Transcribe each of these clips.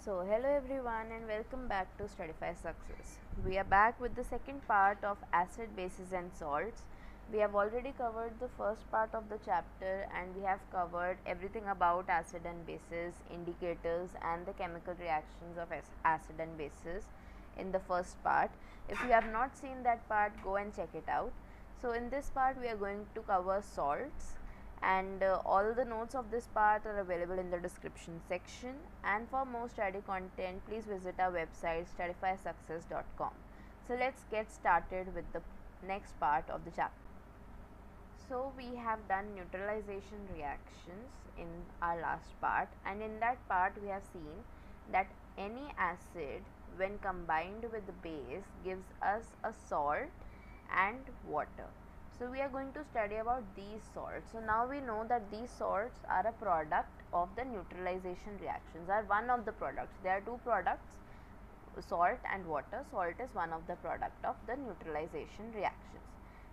Hello everyone and welcome back to STUDIFYSUCCESS. We are back with the second part of acid, bases and salts. We have already covered the first part of the chapter and we have covered everything about acid and bases, indicators and the chemical reactions of acid and bases in the first part. If you have not seen that part, go and check it out. So in this part we are going to cover salts, and all the notes of this part are available in the description section, and for more study content please visit our website studifysuccess.com. So let's get started with the next part of the chapter. So we have done neutralization reactions in our last part, and in that part we have seen that any acid when combined with the base gives us a salt and water. So we are going to study about these salts. So now we know that these salts are a product of the neutralization reactions, are one of the products. There are two products, salt and water. Salt is one of the product of the neutralization reactions.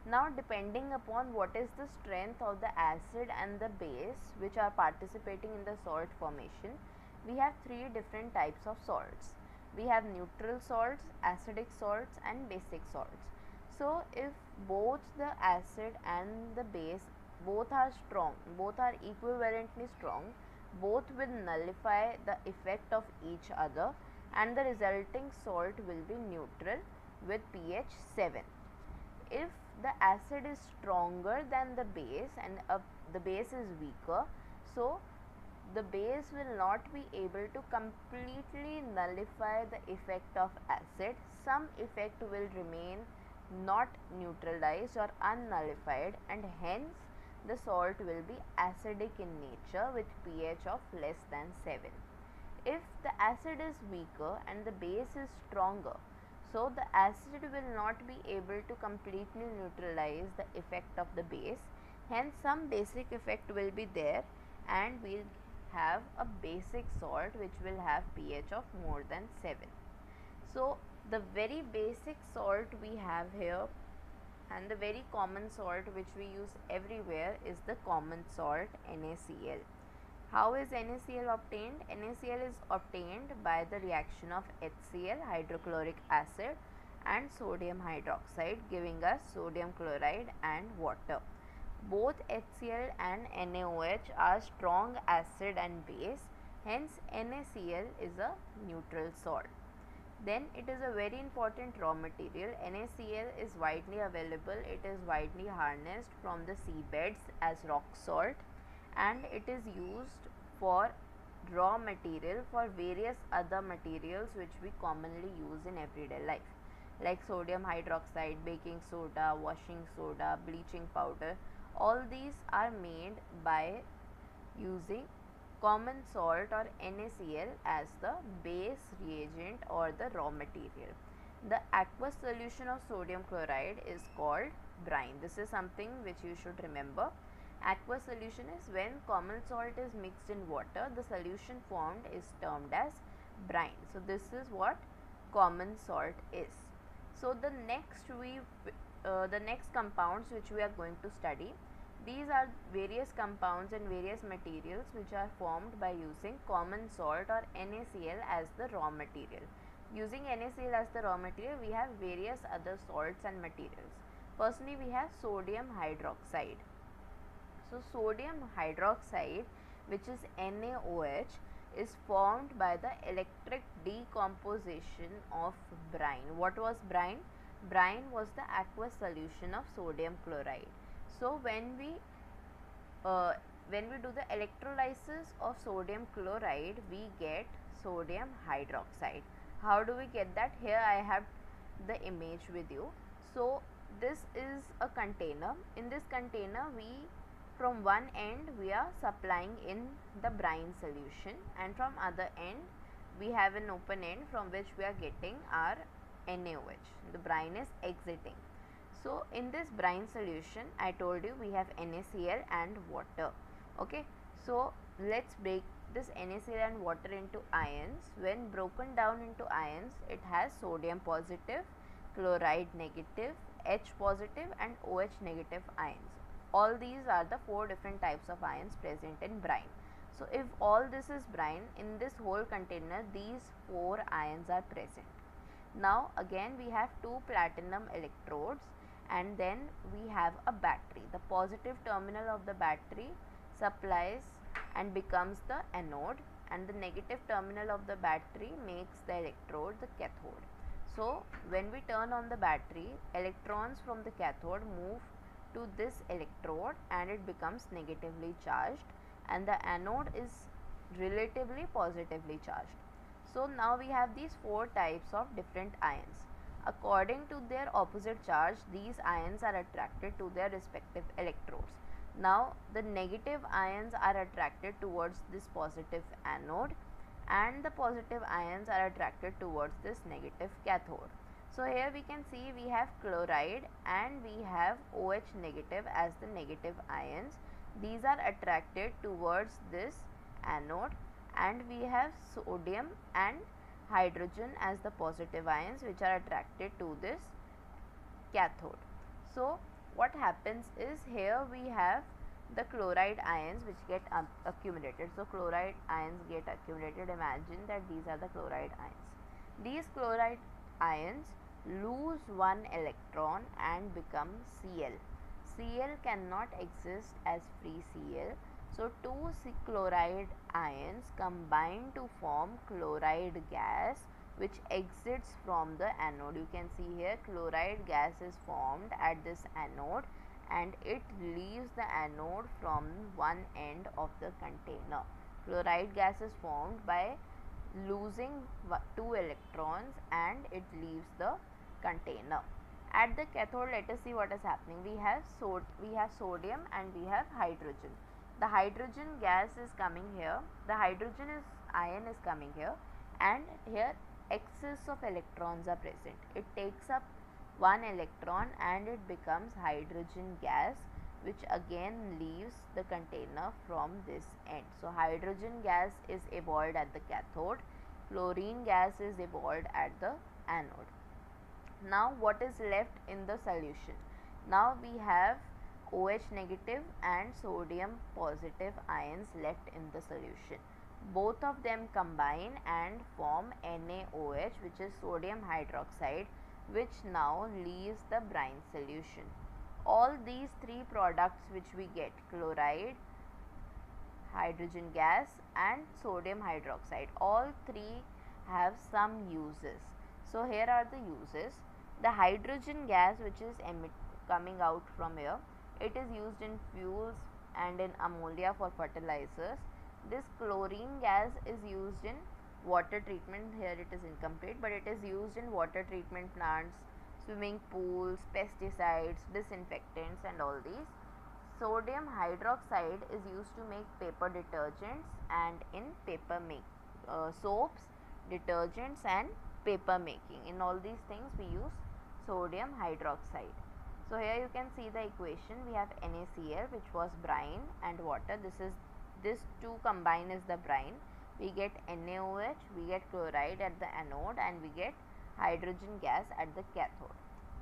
Now depending upon what is the strength of the acid and the base which are participating in the salt formation, we have three different types of salts. We have neutral salts, acidic salts and basic salts. So if both the acid and the base both are strong, both are equivalently strong, both will nullify the effect of each other and the resulting salt will be neutral with pH 7. If the acid is stronger than the base and the base is weaker, so the base will not be able to completely nullify the effect of acid. Some effect will remain not neutralized or unnullified, and hence the salt will be acidic in nature with pH of less than 7. If the acid is weaker and the base is stronger, so the acid will not be able to completely neutralize the effect of the base, hence some basic effect will be there and we'll have a basic salt which will have pH of more than 7. So the very basic salt we have here and the very common salt which we use everywhere is the common salt NaCl. How is NaCl obtained? NaCl is obtained by the reaction of HCl, hydrochloric acid, and sodium hydroxide, giving us sodium chloride and water. Both HCl and NaOH are strong acid and base, hence NaCl is a neutral salt. Then it is a very important raw material. NaCl is widely available, it is widely harnessed from the seabeds as rock salt, and it is used for raw material for various other materials which we commonly use in everyday life, like sodium hydroxide, baking soda, washing soda, bleaching powder. All these are made by using common salt or NaCl as the base reagent or the raw material. The aqueous solution of sodium chloride is called brine. This is something which you should remember. Aqueous solution is when common salt is mixed in water, the solution formed is termed as brine. So this is what common salt is. So the next compounds which we are going to study, these are various compounds and various materials which are formed by using common salt or NaCl as the raw material. Using NaCl as the raw material, we have various other salts and materials. Firstly, we have sodium hydroxide. So sodium hydroxide, which is NaOH, is formed by the electric decomposition of brine. What was brine? Brine was the aqueous solution of sodium chloride. So when we do the electrolysis of sodium chloride, we get sodium hydroxide. How do we get that? Here I have the image with you. So this is a container. In this container, from one end we are supplying in the brine solution, and from other end we have an open end from which we are getting our NaOH. The brine is exiting. So in this brine solution, I told you we have NaCl and water. Okay, so let's break this NaCl and water into ions. When broken down into ions, it has sodium positive, chloride negative, H positive and OH negative ions. All these are the four different types of ions present in brine. So if all this is brine, in this whole container these 4 ions are present. Now again we have 2 platinum electrodes, and then we have a battery. The positive terminal of the battery supplies and becomes the anode, and the negative terminal of the battery makes the electrode the cathode. So when we turn on the battery, electrons from the cathode move to this electrode and it becomes negatively charged, and the anode is relatively positively charged. So now we have these 4 types of different ions. According to their opposite charge, these ions are attracted to their respective electrodes. Now the negative ions are attracted towards this positive anode, and the positive ions are attracted towards this negative cathode. So here we can see we have chloride and we have OH negative as the negative ions. These are attracted towards this anode, and we have sodium and hydrogen as the positive ions which are attracted to this cathode. So what happens is, here we have the chloride ions which get accumulated. So chloride ions get accumulated. Imagine that these are the chloride ions. These chloride ions lose one electron and become Cl. Cl cannot exist as free Cl. So two chloride ions combine to form chloride gas which exits from the anode. You can see here chloride gas is formed at this anode and it leaves the anode from one end of the container. Chloride gas is formed by losing 2 electrons and it leaves the container. At the cathode, let us see what is happening. We have sodium and we have hydrogen. The hydrogen gas is coming here, the hydrogen ion is coming here, and here excess of electrons are present. It takes up one electron and it becomes hydrogen gas, which again leaves the container from this end. So hydrogen gas is evolved at the cathode, chlorine gas is evolved at the anode. Now what is left in the solution? Now we have OH negative and sodium positive ions left in the solution. Both of them combine and form NaOH, which is sodium hydroxide, which now leaves the brine solution. All these 3 products which we get, chloride, hydrogen gas and sodium hydroxide, all 3 have some uses. So here are the uses. The hydrogen gas which is coming out from here, it is used in fuels and in ammonia for fertilizers. This chlorine gas is used in water treatment. Here it is incomplete, but it is used in water treatment plants, swimming pools, pesticides, disinfectants and all these. Sodium hydroxide is used to make paper detergents and in paper soaps, detergents and paper making. In all these things we use sodium hydroxide. So here you can see the equation. We have NaCl, which was brine and water. This two combine is the brine. We get NaOH, we get chloride at the anode and we get hydrogen gas at the cathode.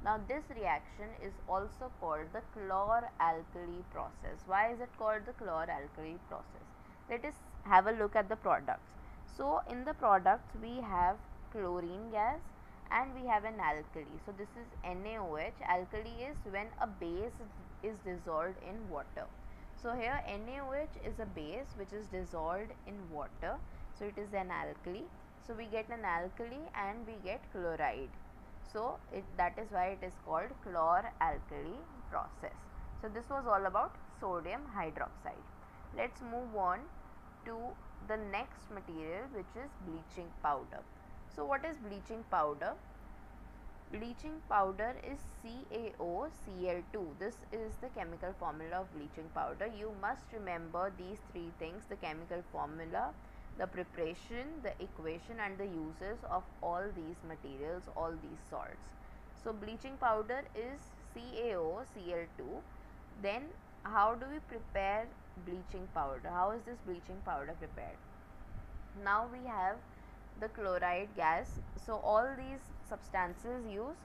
Now this reaction is also called the chlor-alkali process. Why is it called the chlor-alkali process? Let us have a look at the products. So in the products we have chlorine gas and we have an alkali. So this is NaOH. Alkali is when a base is dissolved in water. So here NaOH is a base which is dissolved in water. So it is an alkali. So we get an alkali and we get chloride. So that is why it is called chlor-alkali process. So this was all about sodium hydroxide. Let's move on to the next material, which is bleaching powder. So what is bleaching powder? Bleaching powder is CaOCl2. This is the chemical formula of bleaching powder. You must remember these 3 things: the chemical formula, the preparation, the equation and the uses of all these materials, all these salts. So bleaching powder is CaOCl2. Then how do we prepare bleaching powder? How is this bleaching powder prepared? Now we have the chloride gas. So all these substances use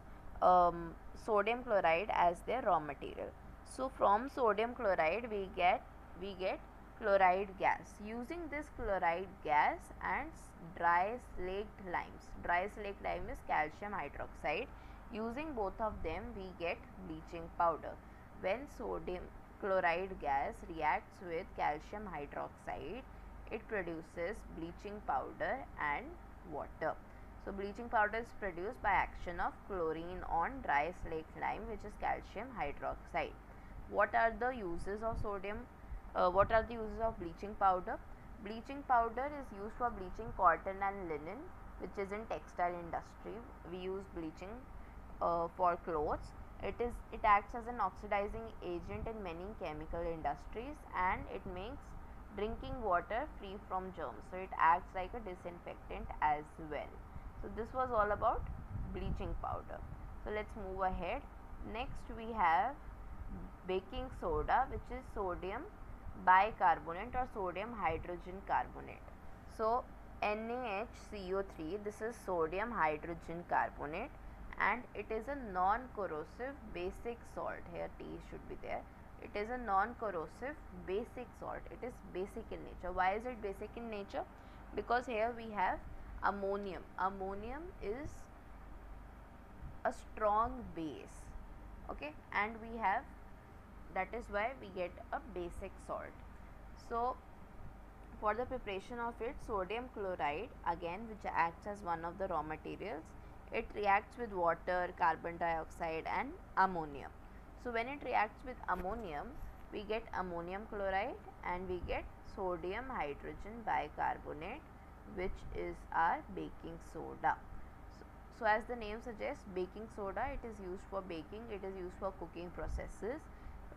sodium chloride as their raw material. So from sodium chloride we get chloride gas. Using this chloride gas and dry slaked limes. Dry slaked lime is calcium hydroxide. Using both of them we get bleaching powder. When sodium chloride gas reacts with calcium hydroxide, it produces bleaching powder and water. So bleaching powder is produced by action of chlorine on dry slaked lime, which is calcium hydroxide. What are the uses of what are the uses of bleaching powder? Bleaching powder is used for bleaching cotton and linen, which is in textile industry. We use bleaching for clothes. It acts as an oxidizing agent in many chemical industries, and it makes drinking water free from germs. So it acts like a disinfectant as well. So this was all about bleaching powder. So let's move ahead. Next we have baking soda, which is sodium bicarbonate or sodium hydrogen carbonate. So NaHCO3, this is sodium hydrogen carbonate, and it is a non-corrosive basic salt. Here T should be there. It is a non-corrosive basic salt. It is basic in nature. Why is it basic in nature? Because here we have ammonium. Ammonium is a strong base, okay, and we have, that is why we get a basic salt. So for the preparation of it, sodium chloride, again, which acts as one of the raw materials, it reacts with water, carbon dioxide and ammonium. So when it reacts with ammonium, we get ammonium chloride and we get sodium hydrogen bicarbonate, which is our baking soda. So as the name suggests, baking soda, it is used for baking, it is used for cooking processes,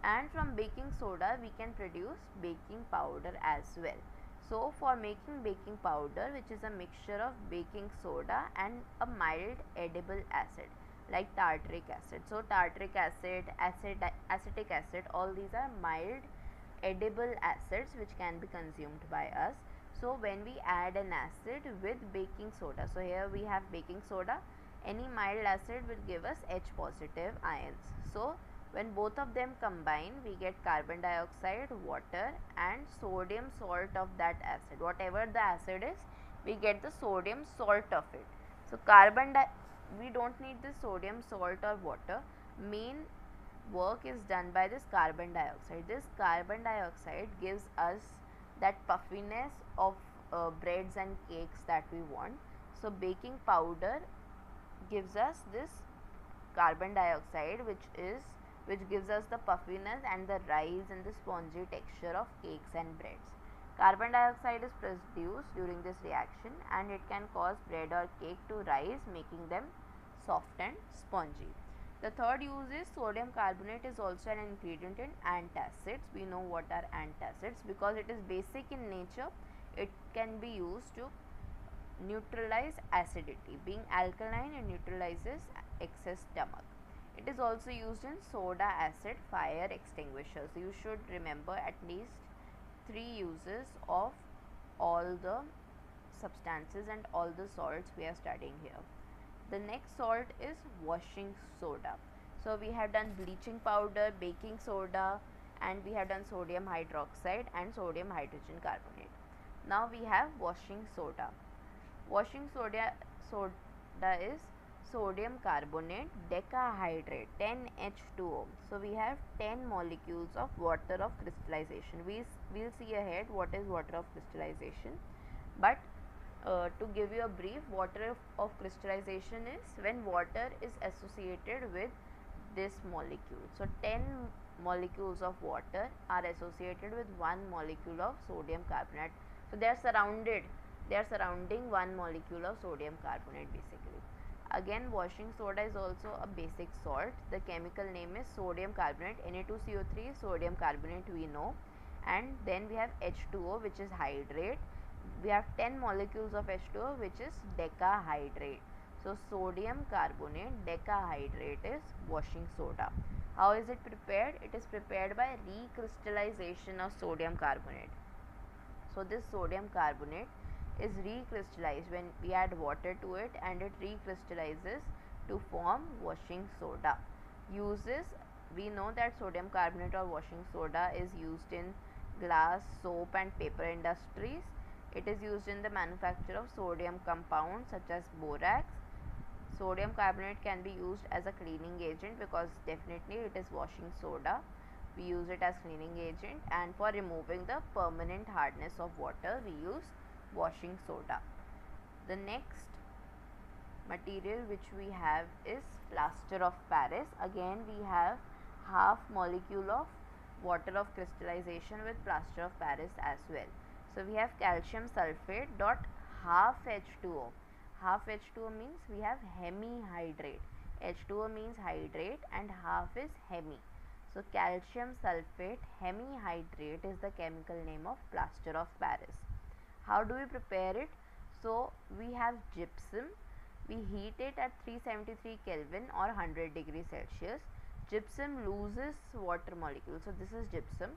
and from baking soda we can produce baking powder as well. So for making baking powder, which is a mixture of baking soda and a mild edible acid like tartaric acid. So tartaric acid, acetic acid, all these are mild edible acids which can be consumed by us. So when we add an acid with baking soda, so here we have baking soda, any mild acid will give us H positive ions. So when both of them combine, we get carbon dioxide, water and sodium salt of that acid. Whatever the acid is, we get the sodium salt of it. So we don't need this sodium salt or water. Main work is done by this carbon dioxide. This carbon dioxide gives us that puffiness of breads and cakes that we want. So baking powder gives us this carbon dioxide, which gives us the puffiness and the rise in the spongy texture of cakes and breads. Carbon dioxide is produced during this reaction and it can cause bread or cake to rise, making them soft and spongy. The third use is sodium carbonate is also an ingredient in antacids. We know what are antacids because it is basic in nature. It can be used to neutralize acidity. Being alkaline, it neutralizes excess stomach. It is also used in soda acid fire extinguishers. You should remember at least 3 uses of all the substances and all the salts we are studying here. The next salt is washing soda. So we have done bleaching powder, baking soda, and we have done sodium hydroxide and sodium hydrogen carbonate. Now we have washing soda. Washing soda is sodium carbonate decahydrate 10H2O. So we have 10 molecules of water of crystallization. We'll see ahead what is water of crystallization, but to give you a brief, water of crystallization is when water is associated with this molecule. So 10 molecules of water are associated with 1 molecule of sodium carbonate. So they are surrounding 1 molecule of sodium carbonate basically. Again, washing soda is also a basic salt. The chemical name is sodium carbonate, Na2CO3, sodium carbonate we know, and then we have H2O, which is hydrate. We have 10 molecules of H2O, which is decahydrate. So sodium carbonate decahydrate is washing soda. How is it prepared? It is prepared by recrystallization of sodium carbonate. So this sodium carbonate is recrystallized when we add water to it, and it recrystallizes to form washing soda. Uses, we know that sodium carbonate or washing soda is used in glass, soap and paper industries. It is used in the manufacture of sodium compounds such as borax. Sodium carbonate can be used as a cleaning agent because definitely it is washing soda. We use it as cleaning agent, and for removing the permanent hardness of water we use washing soda. The next material which we have is plaster of Paris. Again we have half molecule of water of crystallization with plaster of Paris as well. So we have calcium sulfate dot half H2O. Half H2O means we have hemihydrate. H2O means hydrate and half is hemi. So calcium sulfate hemihydrate is the chemical name of plaster of Paris. How do we prepare it? So we have gypsum. We heat it at 373 Kelvin or 100 degrees Celsius. Gypsum loses water molecules. So this is gypsum.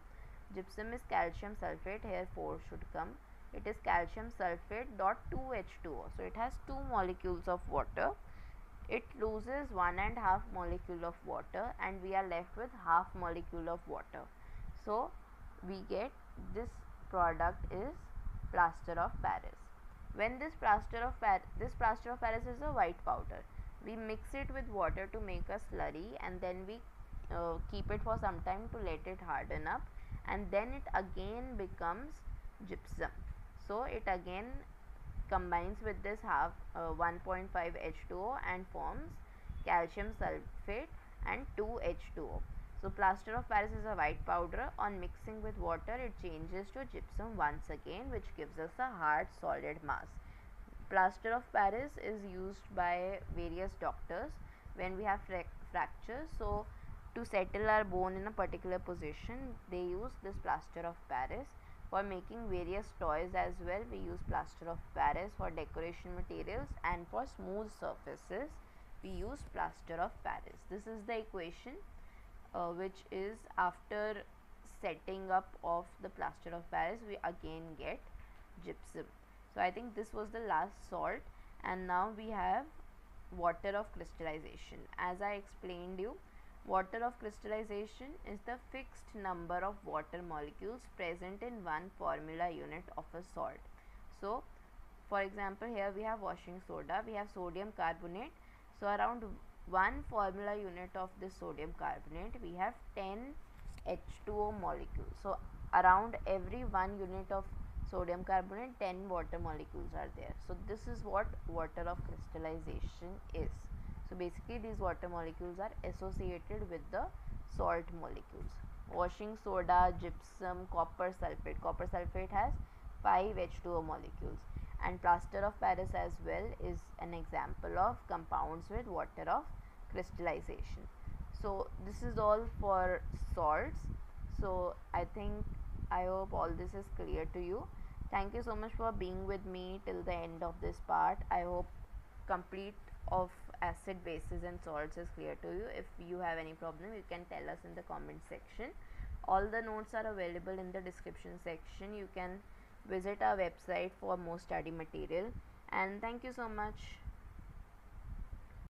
Gypsum is calcium sulfate. Here 4 should come. It is calcium sulfate dot 2H2O. So it has 2 molecules of water. It loses 1.5 molecule of water and we are left with half molecule of water. So we get this product is plaster of Paris. When this plaster of Paris is a white powder. We mix it with water to make a slurry and then we keep it for some time to let it harden up, and then it again becomes gypsum. So it again combines with this half 1.5 H2O and forms calcium sulfate and 2H2O. So plaster of Paris is a white powder. On mixing with water it changes to gypsum once again, which gives us a hard solid mass. Plaster of Paris is used by various doctors when we have fractures. So to settle our bone in a particular position they use this plaster of Paris. For making various toys as well we use plaster of Paris. For decoration materials and for smooth surfaces we use plaster of Paris. This is the equation which is after setting up of the plaster of Paris we again get gypsum. So I think this was the last salt, and now we have water of crystallization. As I explained you, water of crystallization is the fixed number of water molecules present in one formula unit of a salt. So for example here we have washing soda, we have sodium carbonate. So around 1 formula unit of this sodium carbonate we have 10 H2O molecules. So around every 1 unit of sodium carbonate 10 water molecules are there. So this is what water of crystallization is. So basically these water molecules are associated with the salt molecules. Washing soda, gypsum, copper sulfate. Copper sulfate has 5 H2O molecules, and plaster of Paris as well is an example of compounds with water of crystallization. So this is all for salts. So I hope all this is clear to you. Thank you so much for being with me till the end of this part. I hope complete of acid, bases and salts is clear to you. If you have any problem you can tell us in the comment section. All the notes are available in the description section. You can visit our website for more study material, and thank you so much.